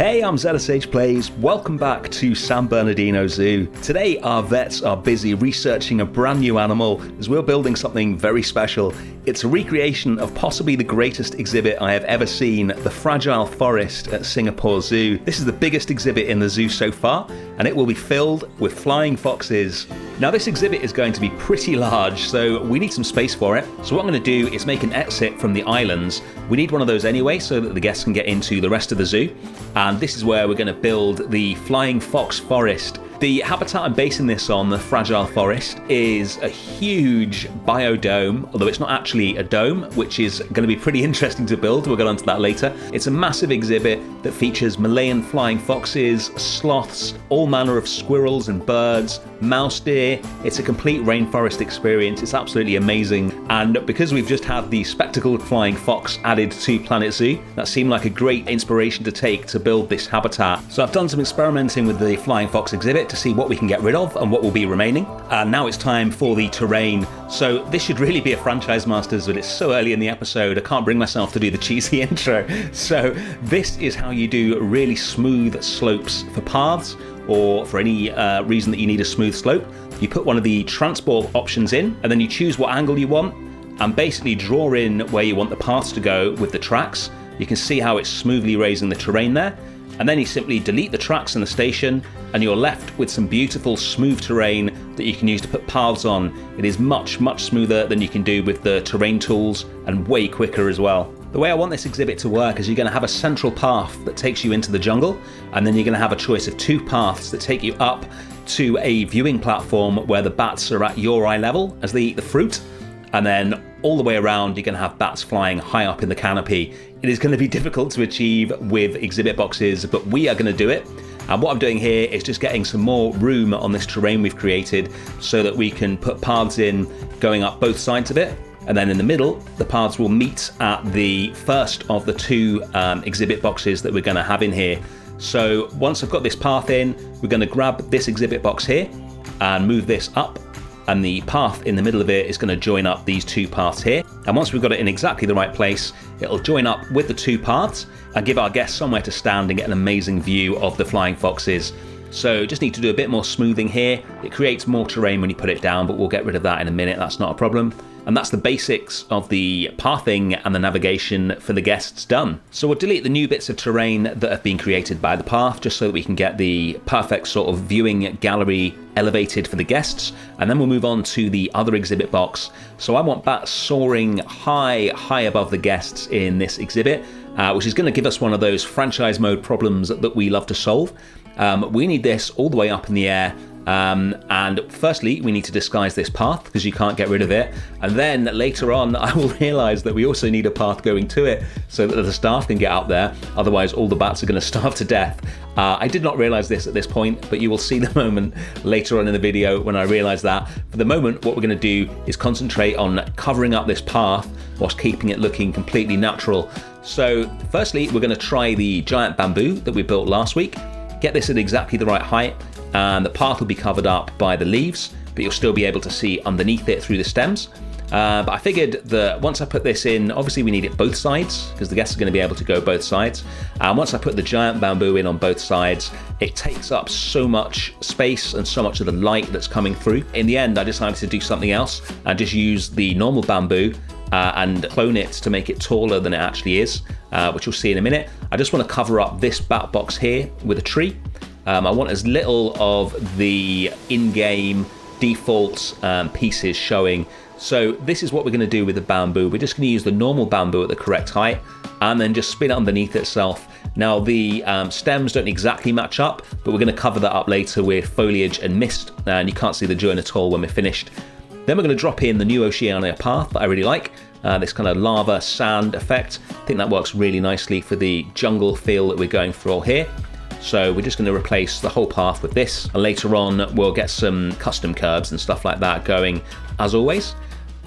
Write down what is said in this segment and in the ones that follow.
Hey, I'm ZSH Plays. Welcome back to San Bernardino Zoo. Today, our vets are busy researching a brand new animal as we're building something very special. It's a recreation of possibly the greatest exhibit I have ever seen, the Fragile Forest at Singapore Zoo. This is the biggest exhibit in the zoo so far, and it will be filled with flying foxes. Now, this exhibit is going to be pretty large, so we need some space for it. So what I'm going to do is make an exit from the islands. We need one of those anyway so that the guests can get into the rest of the zoo. And this is where we're going to build the Flying Fox Forest. The habitat I'm basing this on, the Fragile Forest, is a huge biodome, although it's not actually a dome, which is going to be pretty interesting to build. We'll get onto that later. It's a massive exhibit that features Malayan flying foxes, sloths, all manner of squirrels and birds, mouse deer. It's a complete rainforest experience. It's absolutely amazing. And because we've just had the spectacled flying fox added to Planet Zoo, that seemed like a great inspiration to take to build this habitat. So I've done some experimenting with the flying fox exhibit to see what we can get rid of and what will be remaining. And now it's time for the terrain. So this should really be a franchise masters, but it's so early in the episode I can't bring myself to do the cheesy intro. So this is how you do really smooth slopes for paths, or for any reason that you need a smooth slope. You put one of the transport options in, and then you choose what angle you want, and basically draw in where you want the paths to go with the tracks. You can see how it's smoothly raising the terrain there. And then you simply delete the tracks in the station, and you're left with some beautiful smooth terrain that you can use to put paths on. It is much, much smoother than you can do with the terrain tools, and way quicker as well. The way I want this exhibit to work is you're going to have a central path that takes you into the jungle, and then you're going to have a choice of two paths that take you up to a viewing platform where the bats are at your eye level as they eat the fruit. And then all the way around, you're going to have bats flying high up in the canopy. It is going to be difficult to achieve with exhibit boxes, but we are going to do it. And what I'm doing here is just getting some more room on this terrain we've created so that we can put paths in going up both sides of it. And then in the middle, the paths will meet at the first of the two exhibit boxes that we're going to have in here. So once I've got this path in, we're going to grab this exhibit box here and move this up. And the path in the middle of it is going to join up these two paths here. And once we've got it in exactly the right place, it'll join up with the two paths and give our guests somewhere to stand and get an amazing view of the flying foxes. So just need to do a bit more smoothing here. It creates more terrain when you put it down, but we'll get rid of that in a minute. That's not a problem. And that's the basics of the pathing and the navigation for the guests done. So we'll delete the new bits of terrain that have been created by the path, just so that we can get the perfect sort of viewing gallery elevated for the guests. And then we'll move on to the other exhibit box. So I want bats soaring high above the guests in this exhibit, which is going to give us one of those franchise mode problems that we love to solve. We need this all the way up in the air. And firstly, we need to disguise this path because you can't get rid of it. And then later on, I will realize that we also need a path going to it so that the staff can get up there. Otherwise, all the bats are going to starve to death. I did not realize this at this point, but you will see the moment later on in the video when I realize that. For the moment, what we're going to do is concentrate on covering up this path whilst keeping it looking completely natural. So firstly, we're going to try the giant bamboo that we built last week. Get this at exactly the right height, and the path will be covered up by the leaves, but you'll still be able to see underneath it through the stems. But I figured that once I put this in, obviously we need it both sides because the guests are going to be able to go both sides. And once I put the giant bamboo in on both sides, it takes up so much space and so much of the light that's coming through. In the end, I decided to do something else and just use the normal bamboo and clone it to make it taller than it actually is, which you'll see in a minute. I just want to cover up this bat box here with a tree. I want as little of the in-game default pieces showing. So this is what we're going to do with the bamboo. We're just going to use the normal bamboo at the correct height and then just spin it underneath itself. Now the stems don't exactly match up, but we're going to cover that up later with foliage and mist, and you can't see the join at all when we're finished. Then we're going to drop in the new Oceania path that I really like, this kind of lava sand effect. I think that works really nicely for the jungle feel that we're going for all here. So we're just going to replace the whole path with this, and later on we'll get some custom curbs and stuff like that going as always.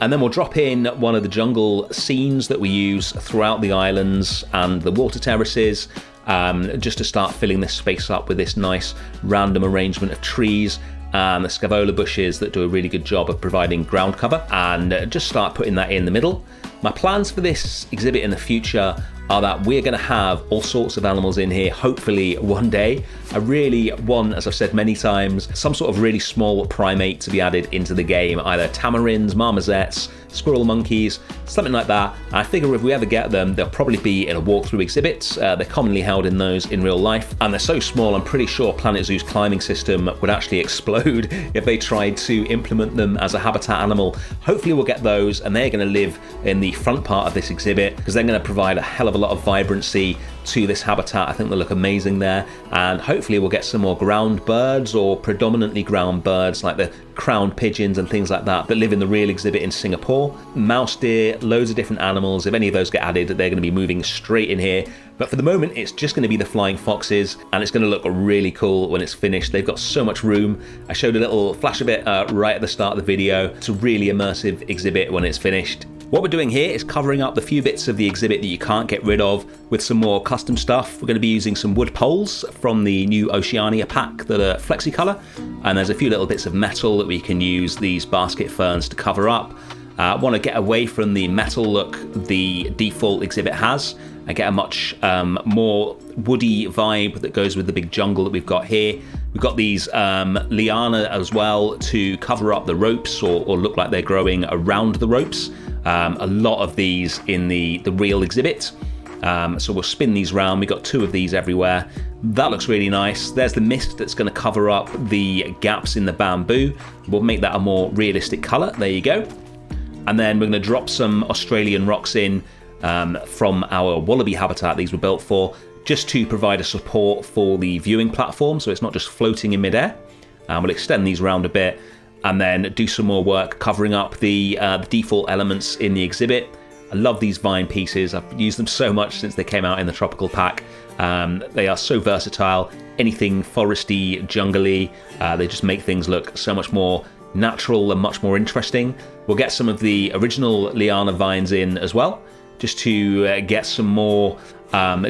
And then we'll drop in one of the jungle scenes that we use throughout the islands and the water terraces, just to start filling this space up with this nice random arrangement of trees and the Scavola bushes that do a really good job of providing ground cover, and just start putting that in the middle. My plans for this exhibit in the future are that we're going to have all sorts of animals in here, hopefully one day. I really want, as I've said many times, some sort of really small primate to be added into the game, either tamarins, marmosets, squirrel monkeys, something like that. I figure if we ever get them, they'll probably be in a walkthrough exhibit. They're commonly held in those in real life, and they're so small, I'm pretty sure Planet Zoo's climbing system would actually explode if they tried to implement them as a habitat animal. Hopefully we'll get those, and they're going to live in the front part of this exhibit, because they're going to provide a hell of a lot of vibrancy to this habitat. I think they'll look amazing there, and hopefully we'll get some more ground birds, or predominantly ground birds like the crowned pigeons and things like that live in the real exhibit in Singapore. Mouse deer, loads of different animals. If any of those get added, they're going to be moving straight in here. But for the moment, it's just going to be the flying foxes, and it's going to look really cool when it's finished. They've got so much room. I showed a little flash of it right at the start of the video. It's a really immersive exhibit when it's finished. What we're doing here is covering up the few bits of the exhibit that you can't get rid of with some more custom stuff. We're going to be using some wood poles from the new Oceania pack that are flexi-color, and there's a few little bits of metal that we can use these basket ferns to cover up. I want to get away from the metal look the default exhibit has and get a much more woody vibe that goes with the big jungle that we've got here. We've got these liana as well to cover up the ropes or look like they're growing around the ropes. A lot of these in the real exhibit. So we'll spin these round. We've got two of these everywhere. That looks really nice. There's the mist that's going to cover up the gaps in the bamboo. We'll make that a more realistic color. There you go. And then we're going to drop some Australian rocks in from our wallaby habitat these were built for, just to provide a support for the viewing platform, so it's not just floating in midair. We'll extend these around a bit and then do some more work covering up the default elements in the exhibit. I love these vine pieces. I've used them so much since they came out in the tropical pack. They are so versatile. Anything foresty, jungly, they just make things look so much more natural and much more interesting. We'll get some of the original liana vines in as well, just to get some more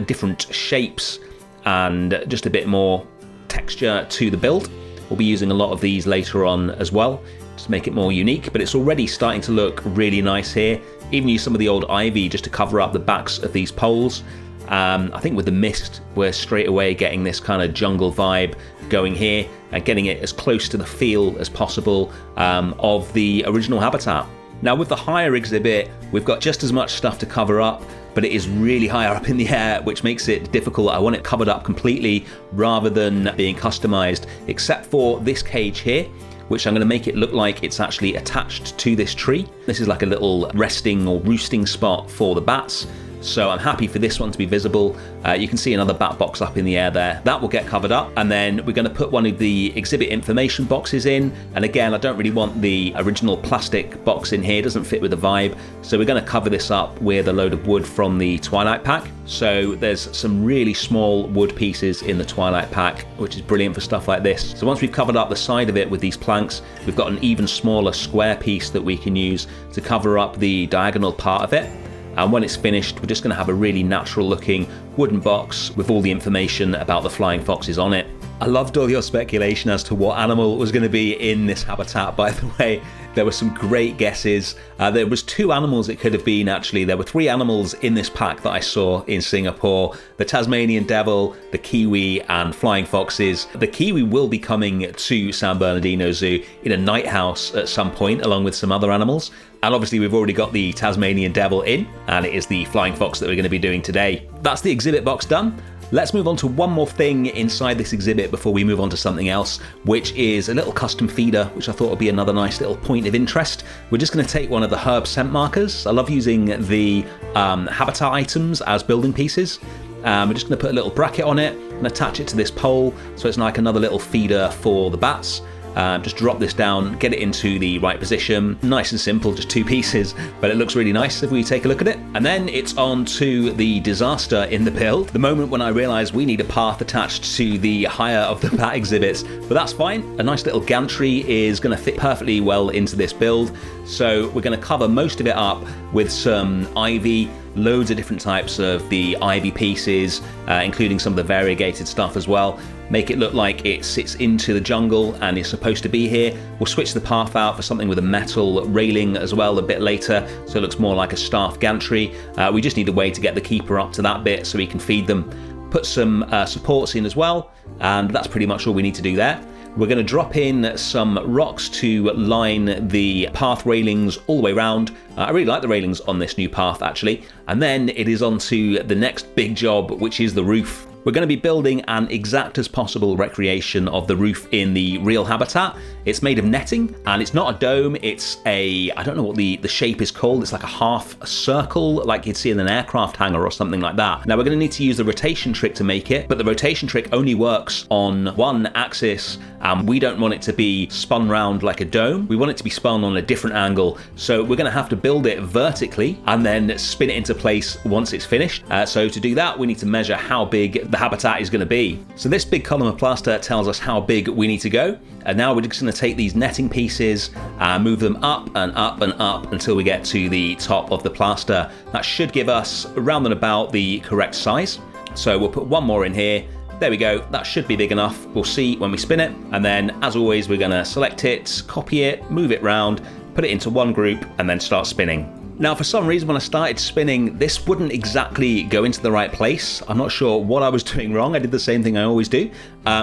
different shapes and just a bit more texture to the build. We'll be using a lot of these later on as well, just to make it more unique, but it's already starting to look really nice here. Even use some of the old ivy just to cover up the backs of these poles. I think with the mist, we're straight away getting this kind of jungle vibe going here and getting it as close to the feel as possible of the original habitat. Now with the higher exhibit, we've got just as much stuff to cover up, but it is really higher up in the air, which makes it difficult. I want it covered up completely rather than being customized, except for this cage here, which I'm going to make it look like it's actually attached to this tree. This is like a little resting or roosting spot for the bats. So I'm happy for this one to be visible. You can see another bat box up in the air there. That will get covered up. And then we're going to put one of the exhibit information boxes in. And again, I don't really want the original plastic box in here. It doesn't fit with the vibe. So we're going to cover this up with a load of wood from the Twilight pack. So there's some really small wood pieces in the Twilight pack, which is brilliant for stuff like this. So once we've covered up the side of it with these planks, we've got an even smaller square piece that we can use to cover up the diagonal part of it. And when it's finished, we're just going to have a really natural looking wooden box with all the information about the flying foxes on it. I loved all your speculation as to what animal was going to be in this habitat, by the way. There were some great guesses. There was 2 animals it could have been, actually. There were 3 animals in this pack that I saw in Singapore. The Tasmanian devil, the kiwi, and flying foxes. The kiwi will be coming to San Bernardino Zoo in a night house at some point, along with some other animals. And obviously we've already got the Tasmanian devil in, and it is the flying fox that we're going to be doing today. That's the exhibit box done. Let's move on to one more thing inside this exhibit before we move on to something else, which is a little custom feeder, which I thought would be another nice little point of interest. We're just going to take one of the herb scent markers. I love using the habitat items as building pieces. We're just going to put a little bracket on it and attach it to this pole, so it's like another little feeder for the bats. Just drop this down, get it into the right position. Nice and simple, just 2 pieces, but it looks really nice if we take a look at it. And then it's on to the disaster in the build. The moment when I realized we need a path attached to the higher of the bat exhibits, but that's fine. A nice little gantry is going to fit perfectly well into this build. So we're going to cover most of it up with some ivy. loads of different types of the ivy pieces, including some of the variegated stuff as well. Make it look like it sits into the jungle and is supposed to be here. We'll switch the path out for something with a metal railing as well a bit later, so it looks more like a staff gantry. We just need a way to get the keeper up to that bit so we can feed them. Put some supports in as well, and that's pretty much all we need to do there. We're going to drop in some rocks to line the path railings all the way around. I really like the railings on this new path actually. And then it is on to the next big job, which is the roof. We're going to be building an exact as possible recreation of the roof in the real habitat. It's made of netting, and it's not a dome, it's a, I don't know what the shape is called, it's like a half circle, like you'd see in an aircraft hangar or something like that. Now we're going to need to use the rotation trick to make it, but the rotation trick only works on one axis, and we don't want it to be spun round like a dome. We want it to be spun on a different angle, so we're going to have to build it vertically and then spin it into place once it's finished. So to do that, we need to measure how big the habitat is going to be. So this big column of plaster tells us how big we need to go, and now we're just going to take these netting pieces and move them up and up and up until we get to the top of the plaster. That should give us around and about the correct size. So we'll put one more in here. There we go, that should be big enough. We'll see when we spin it, and then as always we're going to select it, copy it, move it round, put it into one group, and then start spinning. Now for some reason when I started spinning, this wouldn't exactly go into the right place. I'm not sure what I was doing wrong. I did the same thing I always do.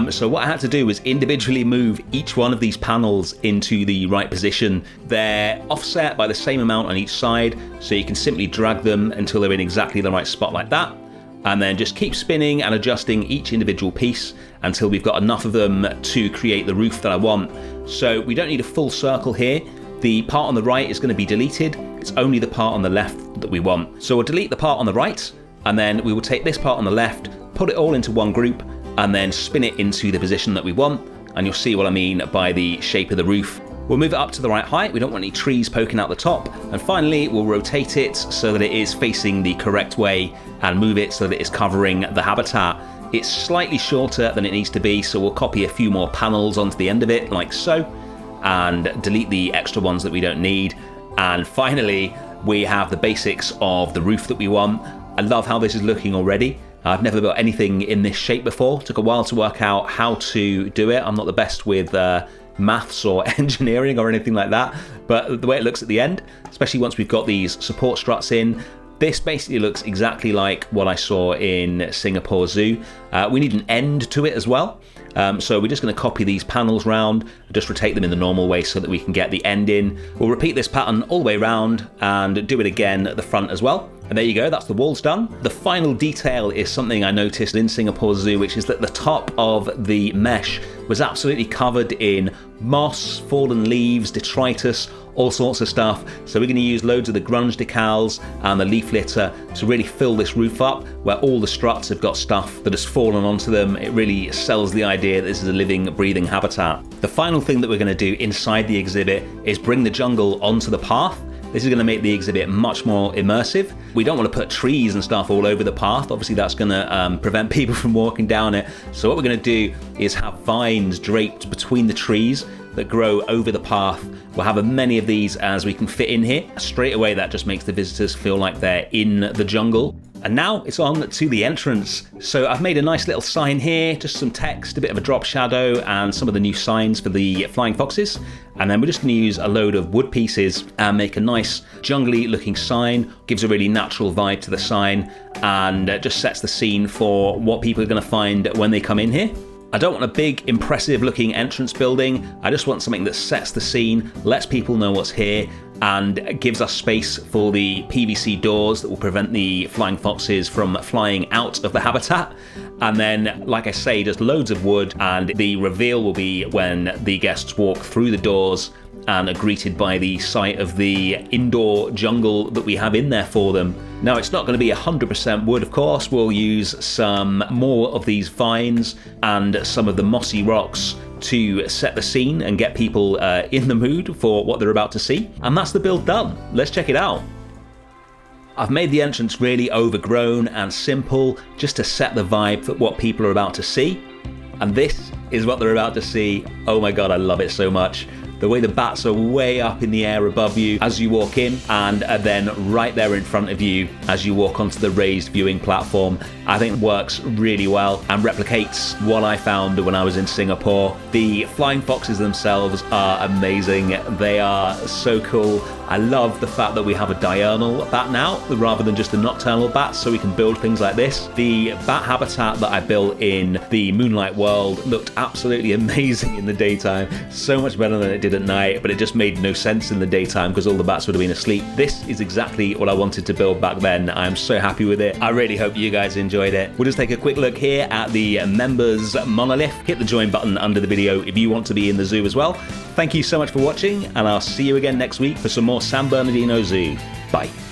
So what I had to do was individually move each one of these panels into the right position. They're offset by the same amount on each side, so you can simply drag them until they're in exactly the right spot like that. And then just keep spinning and adjusting each individual piece until we've got enough of them to create the roof that I want. So we don't need a full circle here. The part on the right is going to be deleted. It's only the part on the left that we want. So we'll delete the part on the right, and then we will take this part on the left, put it all into one group, and then spin it into the position that we want. And you'll see what I mean by the shape of the roof. We'll move it up to the right height. We don't want any trees poking out the top. And finally, we'll rotate it so that it is facing the correct way and move it so that it's covering the habitat. It's slightly shorter than it needs to be, so we'll copy a few more panels onto the end of it, like so, and delete the extra ones that we don't need. And finally, we have the basics of the roof that we want. I love how this is looking already. I've never built anything in this shape before. It took a while to work out how to do it. I'm not the best with maths or engineering or anything like that, but the way it looks at the end, especially once we've got these support struts in, this basically looks exactly like what I saw in Singapore Zoo. We need an end to it as well. So we're just going to copy these panels round, just rotate them in the normal way so that we can get the end in. We'll repeat this pattern all the way around and do it again at the front as well. And there you go, that's the walls done. The final detail is something I noticed in Singapore Zoo, which is that the top of the mesh was absolutely covered in moss, fallen leaves, detritus, all sorts of stuff. So we're going to use loads of the grunge decals and the leaf litter to really fill this roof up, where all the struts have got stuff that has fallen onto them. It really sells the idea that this is a living, breathing habitat. The final thing that we're going to do inside the exhibit is bring the jungle onto the path. This is going to make the exhibit much more immersive. We don't want to put trees and stuff all over the path. Obviously that's going to prevent people from walking down it. So what we're going to do is have vines draped between the trees that grow over the path. We'll have as many of these as we can fit in here. Straight away that just makes the visitors feel like they're in the jungle. And now it's on to the entrance. So I've made a nice little sign here, just some text, a bit of a drop shadow, and some of the new signs for the flying foxes. And then we're just going to use a load of wood pieces and make a nice jungly looking sign. Gives a really natural vibe to the sign and just sets the scene for what people are going to find when they come in here. I don't want a big, impressive looking entrance building. I just want something that sets the scene, lets people know what's here, and gives us space for the PVC doors that will prevent the flying foxes from flying out of the habitat. And then, like I say, just loads of wood, and the reveal will be when the guests walk through the doors and are greeted by the sight of the indoor jungle that we have in there for them. Now, it's not going to be 100% wood, of course. We'll use some more of these vines and some of the mossy rocks to set the scene and get people in the mood for what they're about to see. And that's the build done. Let's check it out. I've made the entrance really overgrown and simple just to set the vibe for what people are about to see. And this is what they're about to see. Oh my God, I love it so much. the way the bats are way up in the air above you as you walk in, and then right there in front of you as you walk onto the raised viewing platform, I think works really well and replicates what I found when I was in Singapore. The flying foxes themselves are amazing. They are so cool. I love the fact that we have a diurnal bat now rather than just a nocturnal bat, so we can build things like this. The bat habitat that I built in the Moonlight world looked absolutely amazing in the daytime, so much better than it did at night, but it just made no sense in the daytime because all the bats would have been asleep. This is exactly what I wanted to build back then. I'm so happy with it. I really hope you guys enjoyed it. We'll just take a quick look here at the members monolith. Hit the join button under the video if you want to be in the zoo as well. Thank you so much for watching, and I'll see you again next week for some more San Bernardino Zoo. Bye.